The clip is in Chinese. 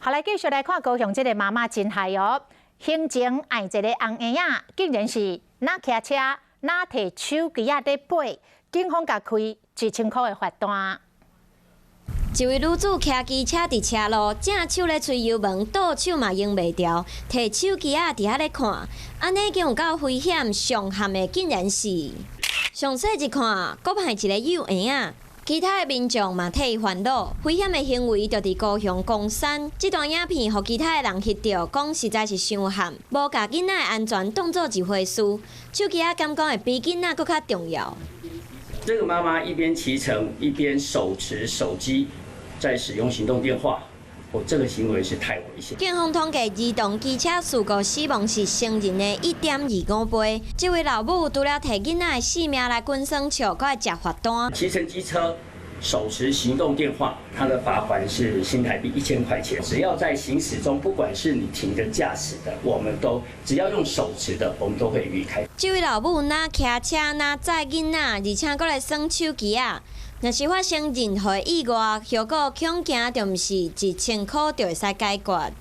好，来继续来看高雄这个妈妈真害哦，行前爱一个红婴仔，竟然是哪骑车哪摕手机在背，警方甲开1000块的罚单。一位女子骑机车伫车路，正手咧吹油门，倒手嘛用袂掉，摕手机伫遐咧看，安尼竟有够危险，上陷的竟然是。详细一看，搁派一个幼婴仔。 其他的民众嘛替伊烦恼，危险的行为就伫高雄公山。这段影片，互其他的人翕到，讲实在是伤悍，无甲囡仔的安全当做一回事。手机啊，敢讲会比囡仔搁较重要。这个妈妈一边骑乘，一边手持手机，在使用行动电话。 这个行为是太危险。警方统计儿童机车事故死亡是成人的1.25倍。这位老母除了摕囡仔的性命来滚酸笑，搁来食罚单。骑乘机车手持行动电话，它的罚款是新台币1000块钱。只要在行驶中，不管是你停着驾驶的，我们都只要用手持的，我们都会予以开。这位老母哪骑车哪载囡仔，而且搁来耍手机啊！ 若是发生任何意外，后果恐惊就毋是1000块就会使解决。